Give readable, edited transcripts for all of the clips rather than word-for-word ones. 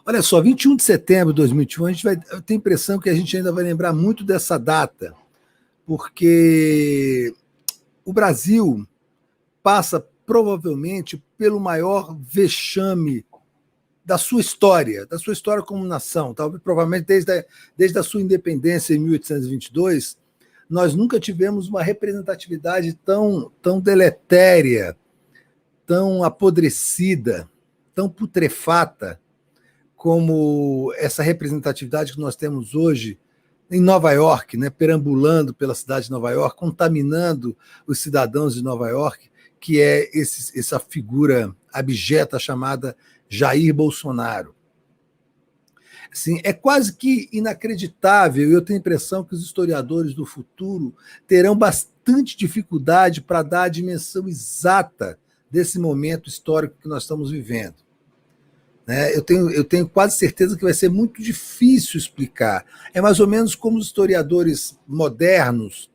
Olha só, 21 de setembro de 2021, eu tenho a impressão que a gente ainda vai lembrar muito dessa data, porque o Brasil passa provavelmente pelo maior vexame da sua história como nação. Talvez, provavelmente, desde a sua independência em 1822, nós nunca tivemos uma representatividade tão deletéria, tão apodrecida, tão putrefata, como essa representatividade que nós temos hoje em Nova York, né, perambulando pela cidade de Nova York, contaminando os cidadãos de Nova York, que é essa figura abjeta chamada Jair Bolsonaro. Assim, é quase que inacreditável, e eu tenho a impressão que os historiadores do futuro terão bastante dificuldade para dar a dimensão exata desse momento histórico que nós estamos vivendo. Eu tenho quase certeza que vai ser muito difícil explicar. É mais ou menos como os historiadores modernos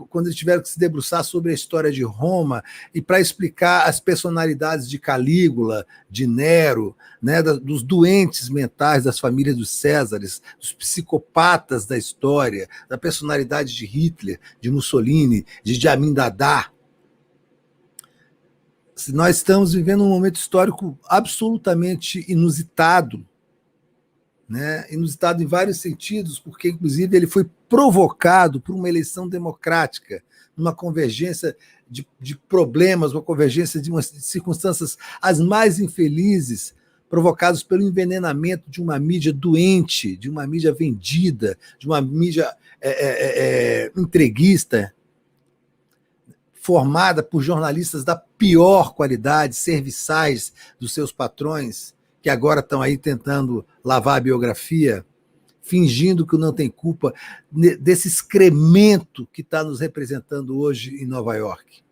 quando eles tiveram que se debruçar sobre a história de Roma e para explicar as personalidades de Calígula, de Nero, né, dos doentes mentais das famílias dos Césares, dos psicopatas da história, da personalidade de Hitler, de Mussolini, de Amin Dada. Nós estamos vivendo um momento histórico absolutamente inusitado, né? Inusitado em vários sentidos, porque, inclusive, ele foi provocado por uma eleição democrática, uma convergência de problemas, uma convergência de circunstâncias as mais infelizes, provocados pelo envenenamento de uma mídia doente, de uma mídia vendida, de uma mídia entreguista, formada por jornalistas da pior qualidade, serviçais dos seus patrões, que agora estão aí tentando lavar a biografia, fingindo que não tem culpa desse excremento que está nos representando hoje em Nova York.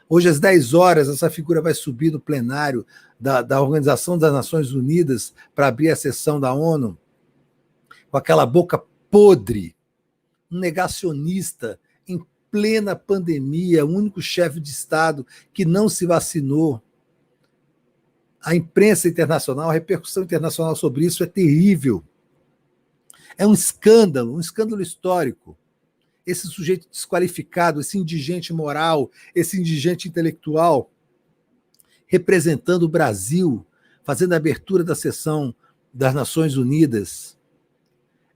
Hoje, às 10 horas, essa figura vai subir no plenário da Organização das Nações Unidas para abrir a sessão da ONU, com aquela boca podre, um negacionista em plena pandemia, o único chefe de Estado que não se vacinou. A imprensa internacional, a repercussão internacional sobre isso é terrível. É um escândalo histórico. Esse sujeito desqualificado, esse indigente moral, esse indigente intelectual, representando o Brasil, fazendo a abertura da sessão das Nações Unidas.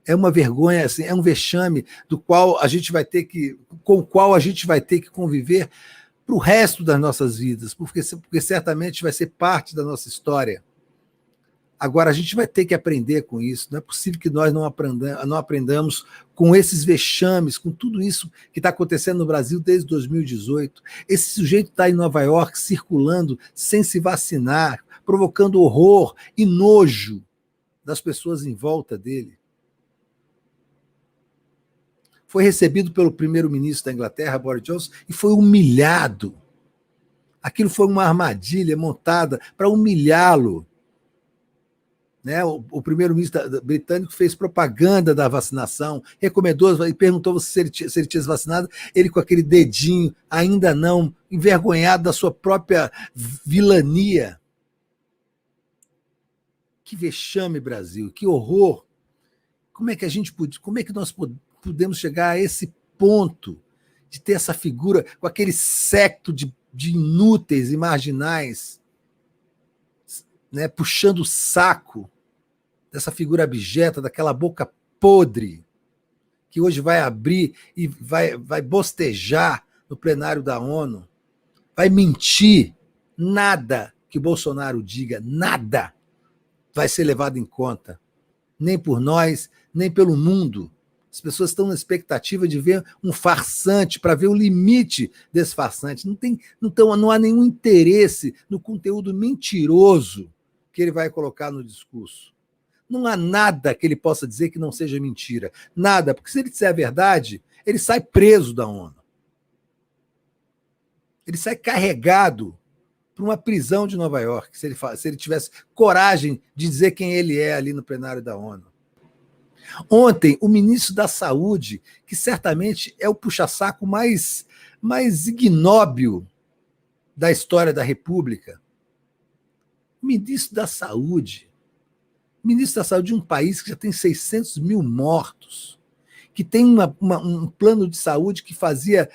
É uma vergonha, assim, é um vexame com o qual a gente vai ter que conviver para o resto das nossas vidas, porque certamente vai ser parte da nossa história. Agora, a gente vai ter que aprender com isso. Não é possível que nós não aprendamos com esses vexames, com tudo isso que está acontecendo no Brasil desde 2018. Esse sujeito está em Nova York circulando sem se vacinar, provocando horror e nojo das pessoas em volta dele. Foi recebido pelo primeiro-ministro da Inglaterra, Boris Johnson, e foi humilhado. Aquilo foi uma armadilha montada para humilhá-lo. Né? O primeiro-ministro britânico fez propaganda da vacinação, recomendou e perguntou se ele tinha se vacinado, ele com aquele dedinho, ainda não, envergonhado da sua própria vilania. Que vexame, Brasil, que horror. Como é que nós podemos chegar a esse ponto de ter essa figura com aquele séquito de inúteis e marginais, né, puxando o saco dessa figura abjeta, daquela boca podre, que hoje vai abrir e vai bostejar no plenário da ONU, vai mentir, nada que Bolsonaro diga, nada vai ser levado em conta, nem por nós, nem pelo mundo. As pessoas estão na expectativa de ver um farsante, para ver o limite desse farsante. Não há nenhum interesse no conteúdo mentiroso que ele vai colocar no discurso. Não há nada que ele possa dizer que não seja mentira. Nada, porque se ele disser a verdade, ele sai preso da ONU. Ele sai carregado para uma prisão de Nova York, se ele tivesse coragem de dizer quem ele é ali no plenário da ONU. Ontem, o ministro da Saúde, que certamente é o puxa-saco mais ignóbil da história da República, Ministro da Saúde. Ministro da Saúde de um país que já tem 600 mil mortos, que tem um plano de saúde que fazia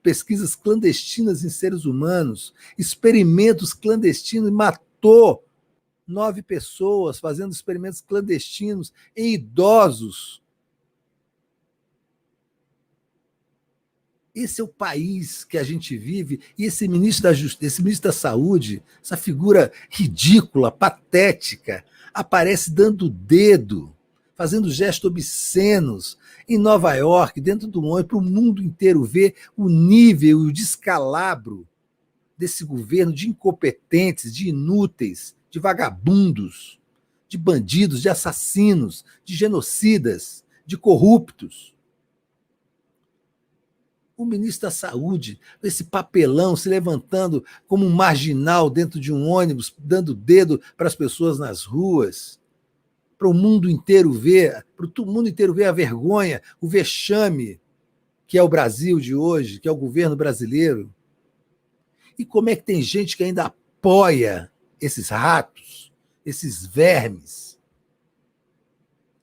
pesquisas clandestinas em seres humanos, experimentos clandestinos, e matou 9 pessoas fazendo experimentos clandestinos em idosos. Esse é o país que a gente vive, e esse ministro da Justiça, esse ministro da Saúde, essa figura ridícula, patética, aparece dando o dedo, fazendo gestos obscenos em Nova York, dentro do ônibus, para o mundo inteiro ver o nível e o descalabro desse governo de incompetentes, de inúteis, de vagabundos, de bandidos, de assassinos, de genocidas, de corruptos. O ministro da Saúde, esse papelão, se levantando como um marginal dentro de um ônibus, dando dedo para as pessoas nas ruas, para o mundo inteiro ver, a vergonha, o vexame que é o Brasil de hoje, que é o governo brasileiro. E como é que tem gente que ainda apoia esses ratos, esses vermes?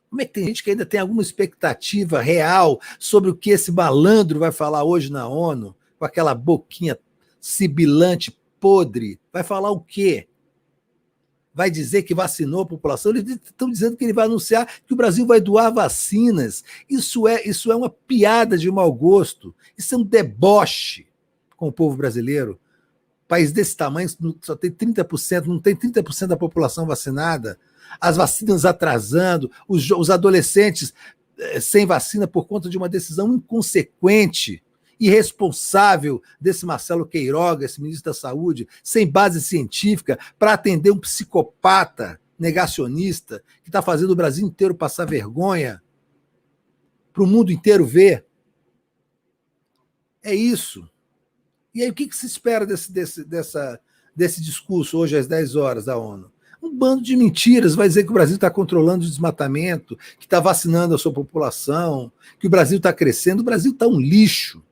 Como é que tem gente que ainda tem alguma expectativa real sobre o que esse malandro vai falar hoje na ONU, com aquela boquinha sibilante, podre? Vai falar o quê? Vai dizer que vacinou a população? Eles estão dizendo que ele vai anunciar que o Brasil vai doar vacinas. Isso é uma piada de mau gosto. Isso é um deboche com o povo brasileiro. País desse tamanho só tem 30%, não tem 30% da população vacinada. As vacinas atrasando, os adolescentes sem vacina por conta de uma decisão inconsequente, irresponsável desse Marcelo Queiroga, esse ministro da Saúde, sem base científica, para atender um psicopata negacionista que está fazendo o Brasil inteiro passar vergonha, para o mundo inteiro ver. É isso. E aí, o que se espera desse discurso hoje às 10 horas da ONU? Um bando de mentiras, vai dizer que o Brasil está controlando o desmatamento, que está vacinando a sua população, que o Brasil está crescendo. O Brasil está um lixo.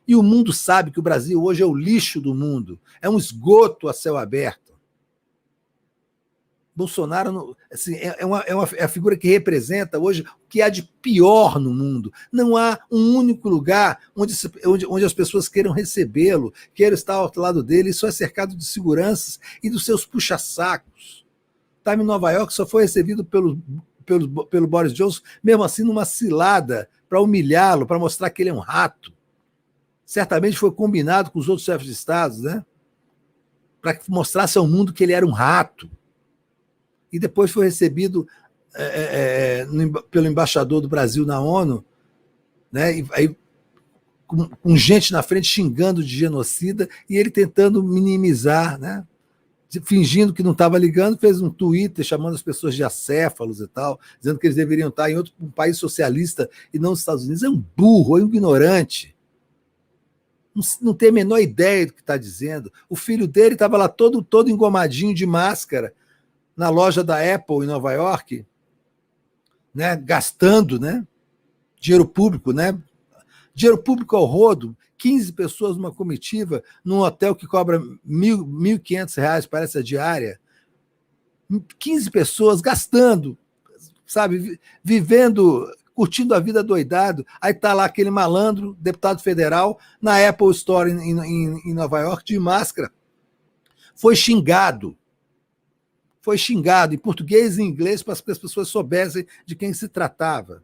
E o mundo sabe que o Brasil hoje é o lixo do mundo, é um esgoto a céu aberto. Bolsonaro assim, é a figura que representa hoje o que há de pior no mundo. Não há um único lugar onde as pessoas queiram recebê-lo, queiram estar ao lado dele. Isso é cercado de seguranças e dos seus puxa-sacos. Estava em Nova York, só foi recebido pelo Boris Johnson, mesmo assim numa cilada, para humilhá-lo, para mostrar que ele é um rato. Certamente foi combinado com os outros chefes de Estado, né? Para que mostrasse ao mundo que ele era um rato. E depois foi recebido pelo embaixador do Brasil na ONU, né? E aí, com gente na frente xingando de genocida e ele tentando minimizar, né? Fingindo que não estava ligando, fez um Twitter chamando as pessoas de acéfalos e tal, dizendo que eles deveriam estar em um país socialista e não nos Estados Unidos. É um burro, é um ignorante. Não tem a menor ideia do que está dizendo. O filho dele estava lá todo engomadinho de máscara, na loja da Apple em Nova York, né, gastando, né, dinheiro público, né, dinheiro público ao rodo, 15 pessoas numa comitiva, num hotel que cobra R$1.500, parece a diária, 15 pessoas gastando, sabe, vivendo, curtindo a vida doidado. Aí está lá aquele malandro, deputado federal, na Apple Store em Nova York, de máscara, foi xingado em português e em inglês para que as pessoas soubessem de quem se tratava.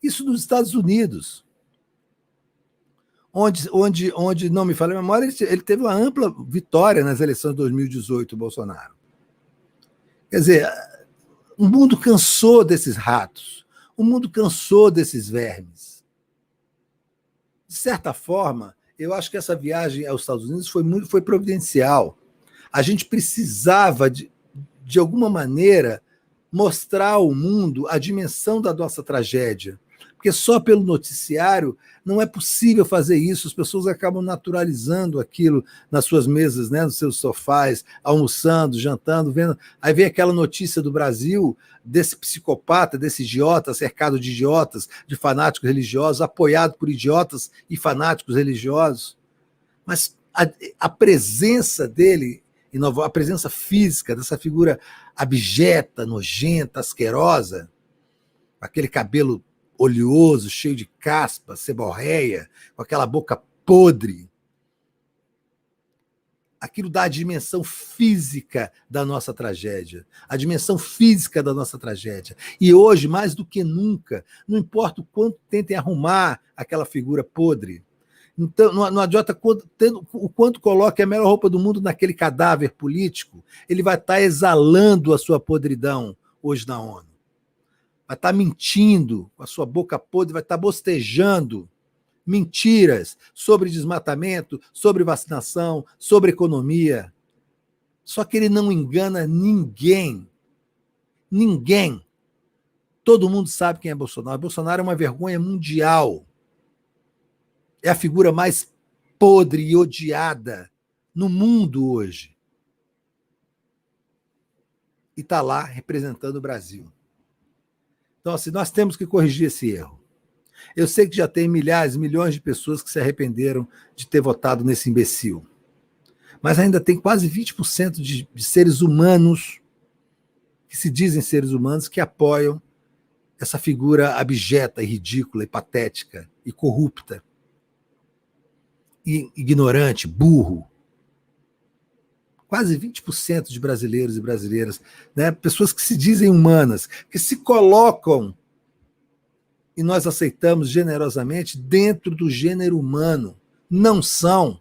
Isso nos Estados Unidos, onde não me falha a memória, ele teve uma ampla vitória nas eleições de 2018, o Bolsonaro. Quer dizer, o mundo cansou desses ratos, o mundo cansou desses vermes. De certa forma, eu acho que essa viagem aos Estados Unidos foi providencial. A gente precisava, de alguma maneira, mostrar ao mundo a dimensão da nossa tragédia. Porque só pelo noticiário não é possível fazer isso. As pessoas acabam naturalizando aquilo nas suas mesas, né, nos seus sofás, almoçando, jantando, vendo. Aí vem aquela notícia do Brasil, desse psicopata, desse idiota, cercado de idiotas, de fanáticos religiosos, apoiado por idiotas e fanáticos religiosos. Mas a presença dele, a presença física dessa figura abjeta, nojenta, asquerosa, aquele cabelo oleoso, cheio de caspa, seborréia, com aquela boca podre, aquilo dá a dimensão física da nossa tragédia, a dimensão física da nossa tragédia. E hoje, mais do que nunca, não importa o quanto tentem arrumar aquela figura podre, então não adianta o quanto coloque a melhor roupa do mundo naquele cadáver político, ele vai estar exalando a sua podridão hoje na ONU. Vai estar mentindo com a sua boca podre, vai estar bostejando mentiras sobre desmatamento, sobre vacinação, sobre economia. Só que ele não engana ninguém. Ninguém. Todo mundo sabe quem é Bolsonaro. Bolsonaro é uma vergonha mundial. É a figura mais podre e odiada no mundo hoje. E está lá representando o Brasil. Então, assim, nós temos que corrigir esse erro. Eu sei que já tem milhares, milhões de pessoas que se arrependeram de ter votado nesse imbecil. Mas ainda tem quase 20% de seres humanos, que se dizem seres humanos, que apoiam essa figura abjeta e ridícula e patética e corrupta e ignorante, burro. Quase 20% de brasileiros e brasileiras, né? Pessoas que se dizem humanas, que se colocam, e nós aceitamos generosamente, dentro do gênero humano. Não são.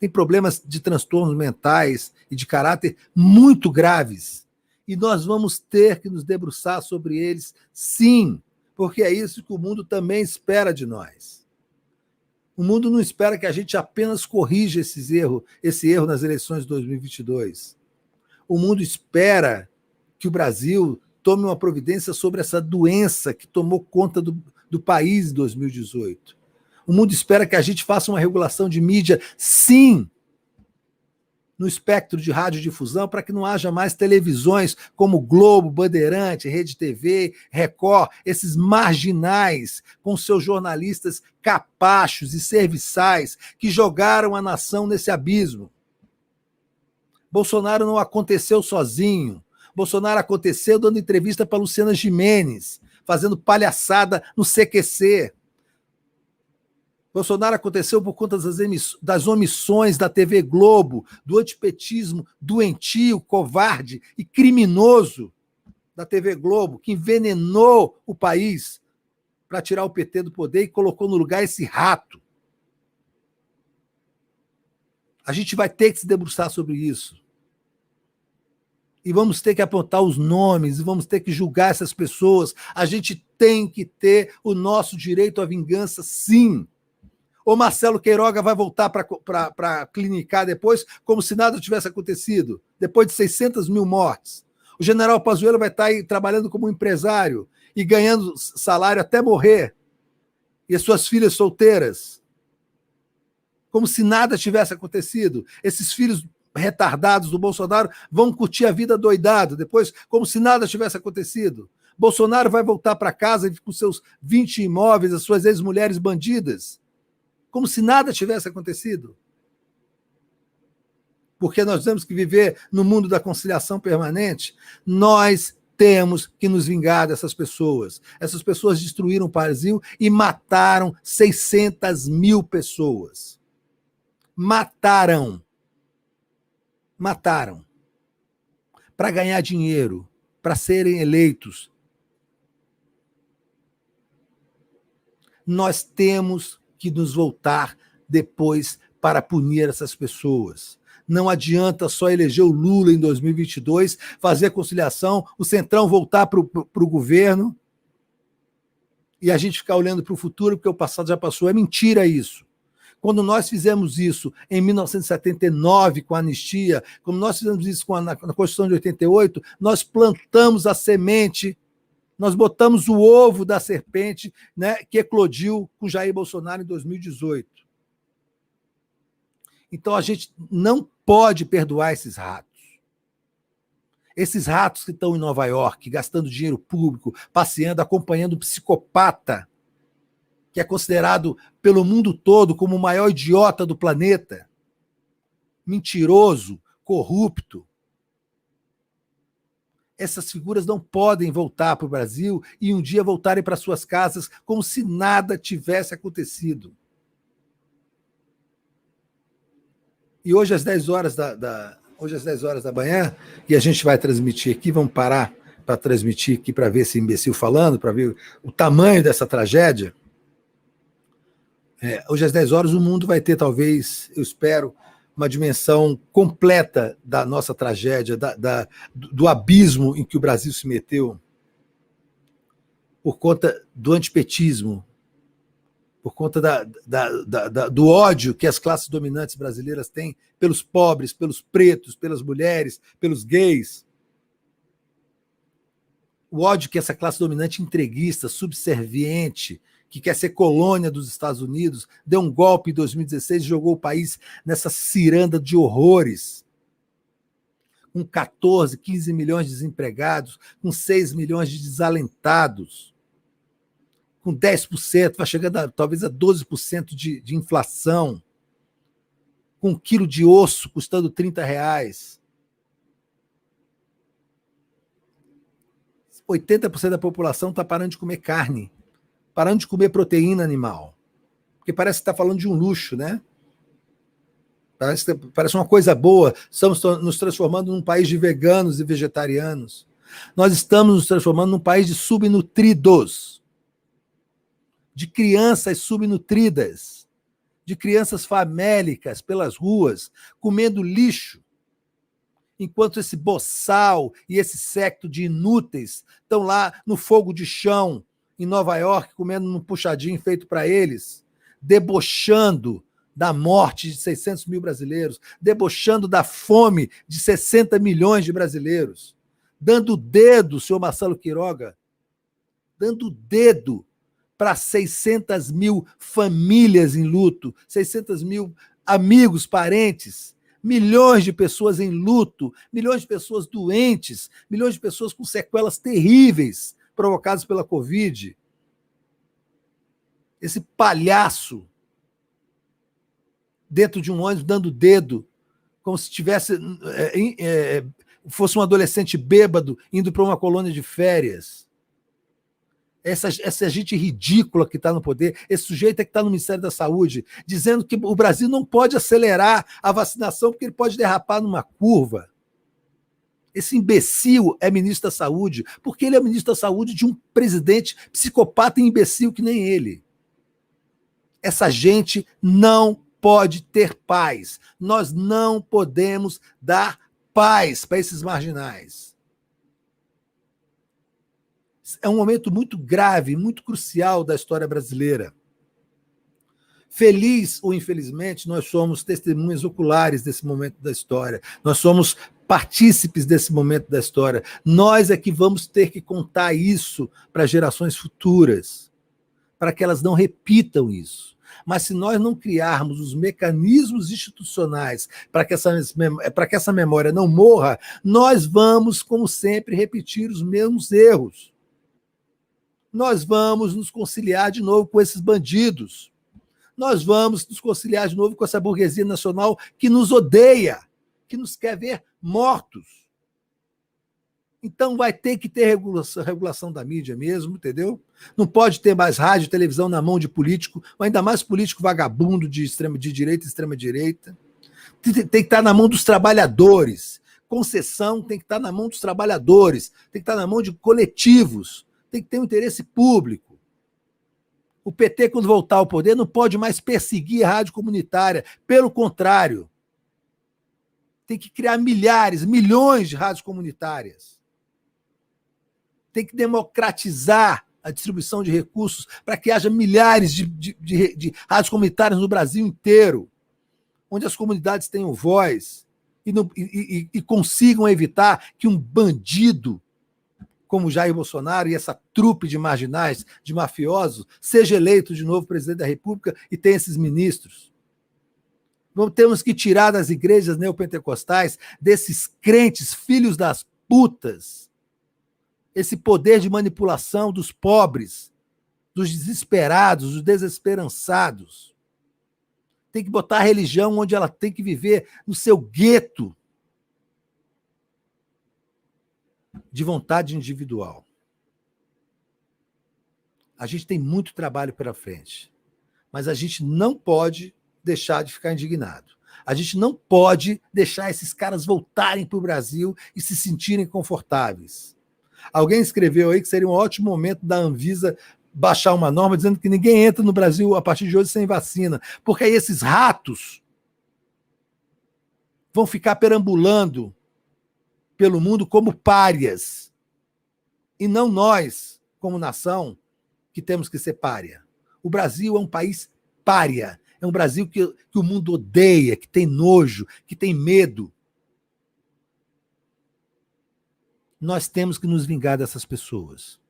Tem problemas de transtornos mentais e de caráter muito graves. E nós vamos ter que nos debruçar sobre eles, sim, porque é isso que o mundo também espera de nós. O mundo não espera que a gente apenas corrija esse erro nas eleições de 2022. O mundo espera que o Brasil tome uma providência sobre essa doença que tomou conta do país em 2018. O mundo espera que a gente faça uma regulação de mídia, sim, no espectro de radiodifusão, para que não haja mais televisões como Globo, Bandeirante, Rede TV, Record, esses marginais com seus jornalistas capachos e serviçais que jogaram a nação nesse abismo. Bolsonaro não aconteceu sozinho. Bolsonaro aconteceu dando entrevista para Luciana Gimenez, fazendo palhaçada no CQC. Bolsonaro aconteceu por conta das omissões da TV Globo, do antipetismo doentio, covarde e criminoso da TV Globo, que envenenou o país para tirar o PT do poder e colocou no lugar esse rato. A gente vai ter que se debruçar sobre isso. E vamos ter que apontar os nomes, e vamos ter que julgar essas pessoas. A gente tem que ter o nosso direito à vingança, sim. O Marcelo Queiroga vai voltar para clinicar depois, como se nada tivesse acontecido, depois de 600 mil mortes. O general Pazuello vai estar aí trabalhando como empresário e ganhando salário até morrer. E as suas filhas solteiras, como se nada tivesse acontecido. Esses filhos retardados do Bolsonaro vão curtir a vida doidado, depois, como se nada tivesse acontecido. Bolsonaro vai voltar para casa com seus 20 imóveis, as suas ex-mulheres bandidas, como se nada tivesse acontecido. Porque nós temos que viver no mundo da conciliação permanente. Nós temos que nos vingar dessas pessoas. Essas pessoas destruíram o Brasil e mataram 600 mil pessoas. Mataram. Para ganhar dinheiro, para serem eleitos. Nós temos que nos voltar depois para punir essas pessoas. Não adianta só eleger o Lula em 2022, fazer a conciliação, o Centrão voltar para o governo e a gente ficar olhando para o futuro, porque o passado já passou. É mentira isso. Quando nós fizemos isso em 1979 com a anistia, quando nós fizemos isso na Constituição de 88, nós plantamos a semente, nós botamos o ovo da serpente, né, que eclodiu com Jair Bolsonaro em 2018. Então a gente não pode perdoar esses ratos. Esses ratos que estão em Nova York, gastando dinheiro público, passeando, acompanhando um psicopata que é considerado pelo mundo todo como o maior idiota do planeta, mentiroso, corrupto. Essas figuras não podem voltar para o Brasil e um dia voltarem para suas casas como se nada tivesse acontecido. E hoje às 10 horas hoje às 10 horas da manhã, e a gente vai transmitir aqui, vamos parar para transmitir aqui para ver esse imbecil falando, para ver o tamanho dessa tragédia. Hoje às 10 horas o mundo vai ter, talvez, eu espero, uma dimensão completa da nossa tragédia, do abismo em que o Brasil se meteu por conta do antipetismo, por conta do ódio que as classes dominantes brasileiras têm pelos pobres, pelos pretos, pelas mulheres, pelos gays. O ódio que essa classe dominante entreguista, subserviente, que quer ser colônia dos Estados Unidos, deu um golpe em 2016 e jogou o país nessa ciranda de horrores, com 14, 15 milhões de desempregados, com 6 milhões de desalentados, com 10%, vai chegando talvez a 12% de inflação, com 1 quilo de osso custando R$30. 80% da população está parando de comer carne, parando de comer proteína animal. Porque parece que está falando de um luxo, né? Parece uma coisa boa. Estamos nos transformando num país de veganos e vegetarianos. Nós estamos nos transformando num país de subnutridos, de crianças subnutridas, de crianças famélicas pelas ruas, comendo lixo, enquanto esse boçal e esse séquito de inúteis estão lá no fogo de chão, em Nova York, comendo num puxadinho feito para eles, debochando da morte de 600 mil brasileiros, debochando da fome de 60 milhões de brasileiros, dando o dedo, senhor Marcelo Quiroga, dando o dedo para 600 mil famílias em luto, 600 mil amigos, parentes, milhões de pessoas em luto, milhões de pessoas doentes, milhões de pessoas com sequelas terríveis provocadas pela Covid. Esse palhaço dentro de um ônibus dando dedo, como se tivesse fosse um adolescente bêbado indo para uma colônia de férias. Essa gente ridícula que está no poder, esse sujeito é que está no Ministério da Saúde, dizendo que o Brasil não pode acelerar a vacinação porque ele pode derrapar numa curva. Esse imbecil é ministro da Saúde, porque ele é ministro da Saúde de um presidente psicopata e imbecil que nem ele. Essa gente não pode ter paz. Nós não podemos dar paz para esses marginais. É um momento muito grave, muito crucial da história brasileira. Feliz ou infelizmente, nós somos testemunhas oculares desse momento da história. Nós somos partícipes desse momento da história. Nós é que vamos ter que contar isso para gerações futuras, para que elas não repitam isso. Mas se nós não criarmos os mecanismos institucionais para que essa memória não morra, nós vamos, como sempre, repetir os mesmos erros. Nós vamos nos conciliar de novo com esses bandidos. Nós vamos nos conciliar de novo com essa burguesia nacional que nos odeia, que nos quer ver mortos. Então vai ter que ter regulação da mídia mesmo, entendeu? Não pode ter mais rádio e televisão na mão de político, ainda mais político vagabundo de direita e extrema-direita. Tem que estar na mão dos trabalhadores. Concessão tem que estar na mão dos trabalhadores, tem que estar na mão de coletivos, tem que ter um interesse público. O PT, quando voltar ao poder, não pode mais perseguir a rádio comunitária. Pelo contrário, tem que criar milhares, milhões de rádios comunitárias. Tem que democratizar a distribuição de recursos para que haja milhares de rádios comunitárias no Brasil inteiro, onde as comunidades tenham voz e consigam evitar que um bandido como Jair Bolsonaro e essa trupe de marginais, de mafiosos, seja eleito de novo presidente da República e tenha esses ministros. Temos que tirar das igrejas neopentecostais, desses crentes filhos das putas, esse poder de manipulação dos pobres, dos desesperados, dos desesperançados. tem que botar a religião onde ela tem que viver, no seu gueto de vontade individual. A gente tem muito trabalho pela frente, mas a gente não pode deixar de ficar indignado. A gente não pode deixar esses caras voltarem para o Brasil e se sentirem confortáveis. Alguém escreveu aí que seria um ótimo momento da Anvisa baixar uma norma dizendo que ninguém entra no Brasil a partir de hoje sem vacina, porque aí esses ratos vão ficar perambulando pelo mundo como párias, e não nós, como nação, que temos que ser pária. O Brasil é um país pária, é um Brasil que o mundo odeia, que tem nojo, que tem medo. Nós temos que nos vingar dessas pessoas.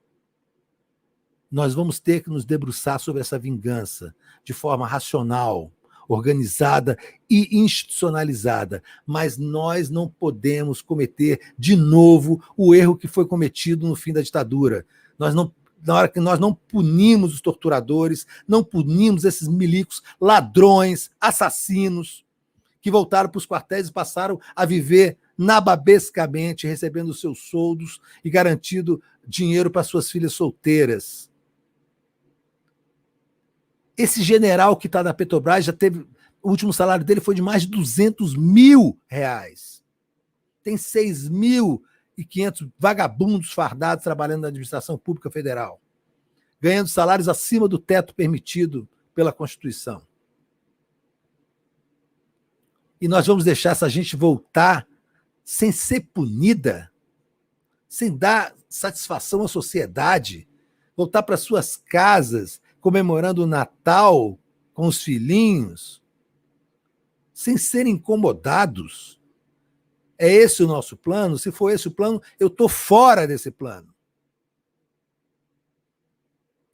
Nós vamos ter que nos debruçar sobre essa vingança de forma racional, organizada e institucionalizada, mas nós não podemos cometer de novo o erro que foi cometido no fim da ditadura. Na hora que nós não punimos os torturadores, não punimos esses milicos, ladrões, assassinos, que voltaram para os quartéis e passaram a viver nababescamente, recebendo os seus soldos e garantindo dinheiro para suas filhas solteiras. Esse general que está na Petrobras já teve. O último salário dele foi de mais de R$200 mil. Tem 6.500 vagabundos fardados trabalhando na administração pública federal, ganhando salários acima do teto permitido pela Constituição. E nós vamos deixar essa gente voltar sem ser punida, sem dar satisfação à sociedade, voltar para suas casas, comemorando o Natal com os filhinhos, sem serem incomodados. É esse o nosso plano? Se for esse o plano, eu estou fora desse plano.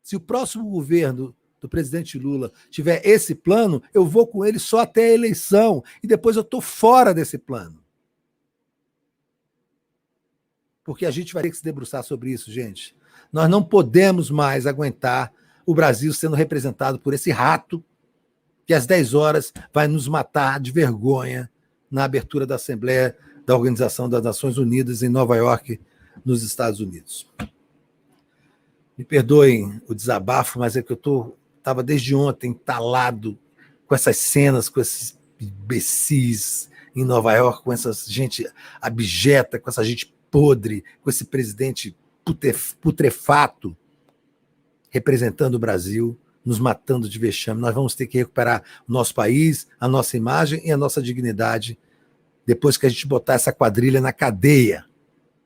Se o próximo governo do presidente Lula tiver esse plano, eu vou com ele só até a eleição, e depois eu estou fora desse plano. Porque a gente vai ter que se debruçar sobre isso, gente. Nós não podemos mais aguentar o Brasil sendo representado por esse rato que às 10 horas vai nos matar de vergonha na abertura da Assembleia da Organização das Nações Unidas em Nova York, nos Estados Unidos. Me perdoem o desabafo, mas é que eu estava desde ontem entalado com essas cenas, com esses imbecis em Nova York, com essa gente abjeta, com essa gente podre, com esse presidente putrefato representando o Brasil, nos matando de vexame. Nós vamos ter que recuperar o nosso país, a nossa imagem e a nossa dignidade depois que a gente botar essa quadrilha na cadeia.